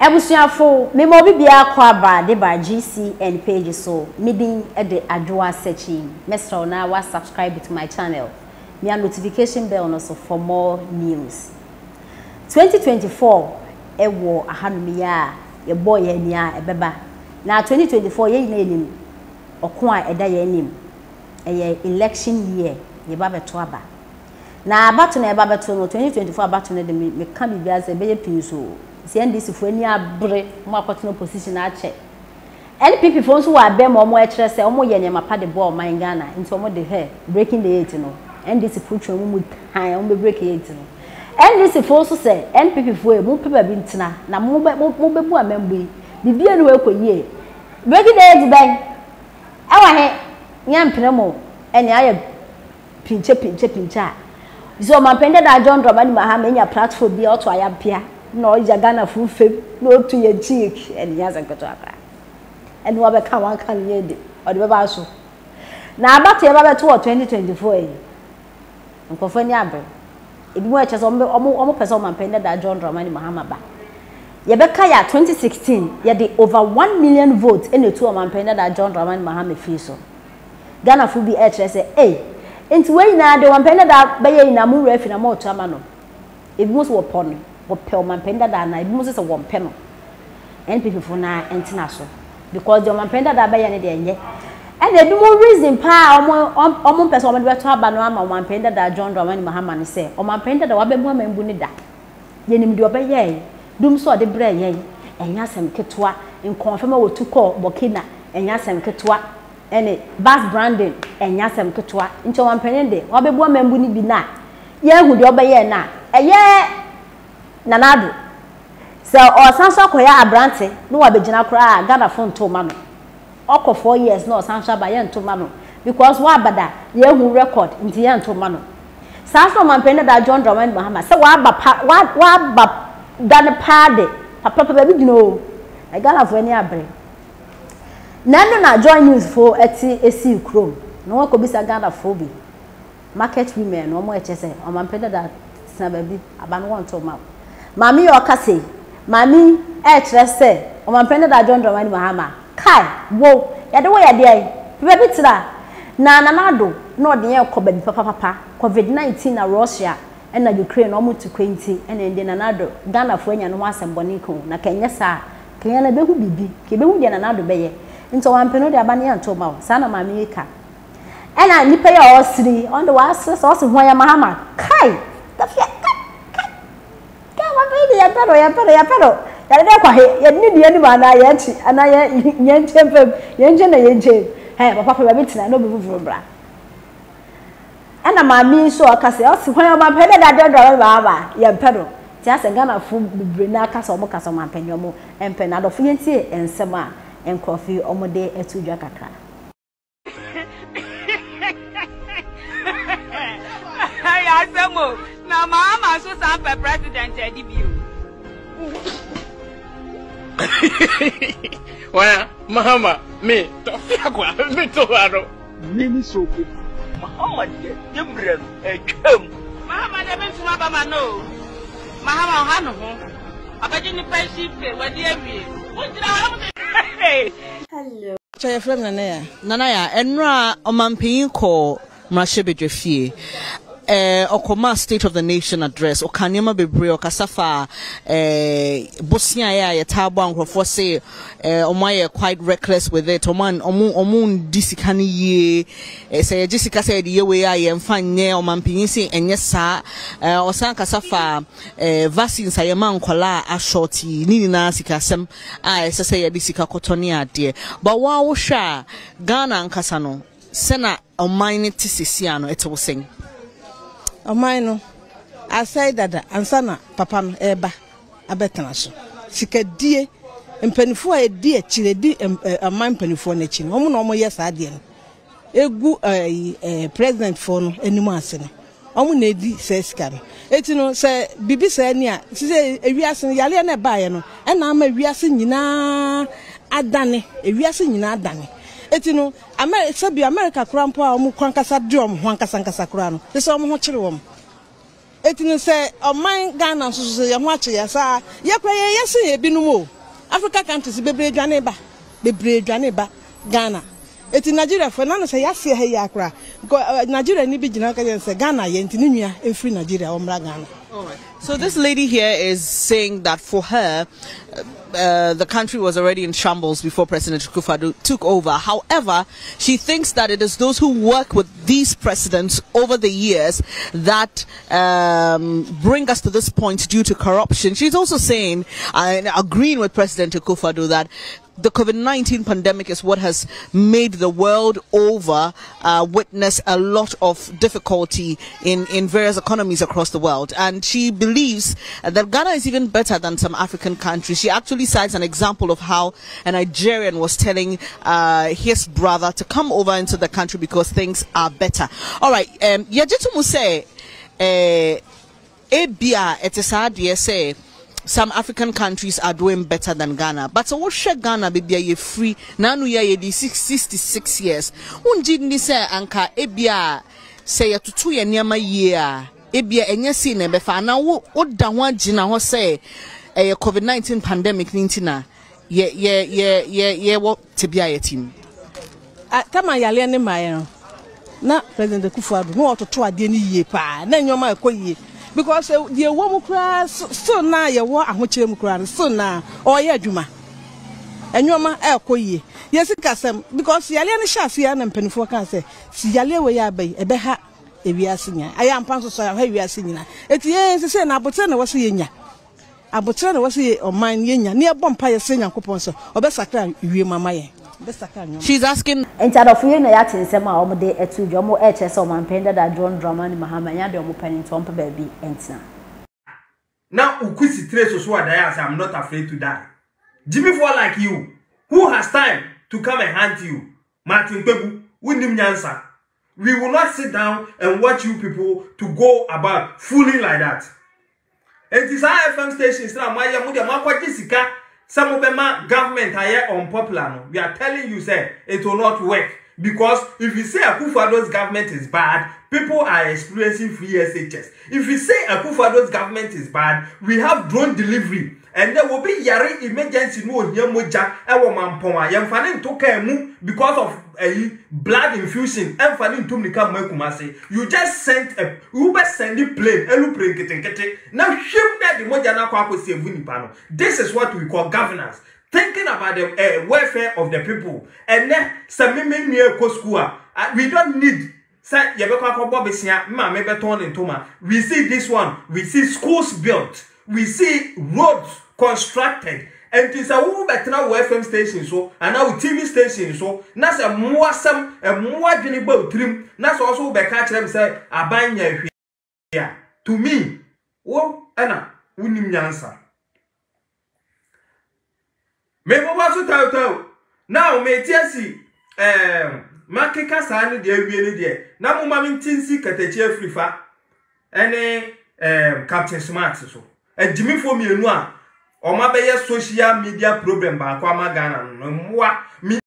Ebusuafo me mo bibia kwa ba de ba GCN page so midin e de adwoa searching mesro na wa subscribe to my channel me a notification bell no so for more news 2024 e wo ahanumiya ye boy ye nia ebeba na 2024 ye na enim okon a eda ye enim ye election year ye ba beto aba na abato na eba beto no 2024 abato na de me ka bibia se be ye pinso CNDC for any abre mo akoto position a che NPP for nso wa be mo ekire se omo ye nyema pa de ball man Ghana nti omo de hair breaking the 8 no NDC putwa mu tan omo be break 8 no NDC for nso se NPP for e mo pepa bi ntina na mo be bu amembu bibia no ekoyie breaking the 8 ben awa he nyampene mo ene aye pinche so mampende da John Dramani Mahama nya platform bi auto ayampia no Ghana full fame no to your cheek and yes and go to akra and we be kan wan kan ye de o de be ba so na abate e ba be to 2024 e nkofo ni abre e bi mo e chese omo person man pende da John Dramani Mahama ba ye be ka ya 2016 ye de over 1 million votes in the two man pende da John Dramani Mahama fi so Ghana full bi e chese enti we na de man pende da be ye na mu refi na mo to ama no e bi mo so pon pel man penda da na ibi mo se won pe no NPP for na entina so because the man penda da ba ye ne de enye and e bi mo reason pa omo person omo de to aba no ama man penda da John Dramani Mahama ne se o man penda da wa be mu amambu ni da ye nim de oba ye dum so de bra ye enya sem ketwa in confirm wo tu call Burkina enya sem ketwa ene bas branding enya sem ketwa ncho man pende wa be bu amambu ni bi na ye hu de oba ye na eye nanado so o sanso koya abrante no wa begina kra Ghana phone to ma no oko 4 years no sanso ba ye nto ma no because wa abada ye hu record nti ye nto ma no sanso man pende da John Dramani Mahama se wa ba dan pade papa ba bi gino e Ghana fo ani abre nando na join news for esi krom no wa ko bisa Ghana fo bi market women no mo eche se o man pende da sababi abanu won to ma Mami yo kase mami e kire se o man pende da John Dramani Mahama kai wo ya de wo ya de ai be bitira na nanado no de ye ko ba bi papa COVID-19 na Russia and na Ukraine omo to 20 and ende nanado Ghana fo anya no asemboni ko na kenya sa kenya na be hu bibi ke be hu de nanado be ye nto wan peno de aba ne anto ma sa na mami ka ena nipa ya osiri on the was so ho ya Mahama kai tafia ya pero ya de kwa he ya ni de ni ba na ya chi ana ya yenche pem yenche na yenche he papa ba bitina no be vuvuru bra ana mami so akase o si hwan ya ma pede da de do ba ya pero ti ase Ghana fu bibre na akase o mo kase ma panyo mo empe na do fu yentie ensem a enkofi o mo de etudwa kakra ya semo na mama so sampe president edibio Waya Mahama me tofia kwa me to aro nini soko Mahama de demrem ekem Mahama de bentu aba ma no Mahama ha no ho abaje ni pension pay wadi awie wonjira wala hello Chaya from Nana ya enra omampin ko mrashebedwefie Okoma State of the Nation address Okanyema bebre okasafa Bosnia ya tabo ankrofo say omaye quite reckless with it omun disikani ye say Jessica said ye we ya yemfa nye omampin say enye sa osan kasafa vaccines ayema nkola ashoti nini na sikasem say ye disika kotoni ade but wa wo hwa Ghana nkasa no sena omine tisisi ano eto sing Omaino asai dada ansana papa no eba abetana so sikadie mpanifo a die chiredi aman mpanifo na chi no mo no mo yesa ade no egu president for no animu ase no omo na edi sesika no eti no se bibi se ni a se ewiase yale na baaye no e na ama ewiase nyina adane ewiase nyina adane eti no America krampo a omu kwankasa de omu hwankasa nkasa kra no se omu ho kire wom etini say oman Ghana so ye ho ache ya sa ye kwaye ye se ye binum o Africa countries bebre dwane ba Ghana eti Nigeria for na say ya se he ya akra Nigeria ni bi gina ka say Ghana ye ntini nua efri Nigeria omra Ghana. All right. So this lady here is saying that for her, the country was already in shambles before President Akufo-Addo took over. However, she thinks that it is those who work with these presidents over the years that bring us to this point due to corruption. She's also saying, and agreeing with President Akufo-Addo, that the COVID-19 pandemic is what has made the world over witness a lot of difficulty in various economies across the world. And she believes that Ghana is even better than some African countries. She actually cites an example of how a Nigerian was telling his brother to come over into the country because things are better. All right, Yajitumu say, Ebia, it is hard to say, some African countries are doing better than Ghana. But so what share Ghana be ye free? Now no ye 66 years. Unjini say anka ebia say ya tutu ye nyama year. Ebia enye si ne befa na wo da ho agina ho say COVID-19 pandemic nintina ye wo tebia ye team. Tama yale ne maye no. Na President Akufo-Addo no ototo ade ni yie pa. Na nyoma ekoyie. Because the woman cries so now you want a much so now or ya juma and your ma koye. Yes, it can because Yalian Shafian and Penfo can say, see Yale way bay a beha if we are singing. I am Panso, so we are singing. It is the same. Abotana was in ya. Abotana was here on mine yenya near Bompire Senior Coponso or Bessaka, you mamma. She's asking instead of you na yatin sema o de etu jomo HS o man penda da John drama ni mahama nya de o penin to ompa baby entina now ukwisi trace so adaya say I'm not afraid to die. Jimmy for like you who has time to come and hunt you Martin Pebu windim nyansa. We will not sit down and watch you people to go about fooling like that. And this FM station is now my yamudia makwa jisika. Some of them government are unpopular. We are telling you, say, it will not work. Because if you say Akufo-Addo's government is bad, people are experiencing free SHS. If you say Akufo-Addo's government is bad, we have drone delivery. And there will be yari emergency no moja ewo mampoma yemfane to kemu because of blood infusion emfane to nika Kumasi. You just sent a Uber sending plane elu plane kete now ship that the moja na kwa save nipa no. This is what we call governance, thinking about the welfare of the people. And then samimi near school we don't need say yebekwa ko bobesia ma mebe turn into ma. We see this one, we see schools built, we see roads constructed, and it is a woo better FM station so and now TV station so that's a more some a more general trim. That's also be catch them say abanya here to me. Oh, Anna, unim nyansa. Me bobaso tau now me tiasi makeka sane de awie ne de na mo ma mintinsi katachi afrifa ene Captain Smart so Jimmy for me, no, or my social media problem by Kwama Ghana, no more.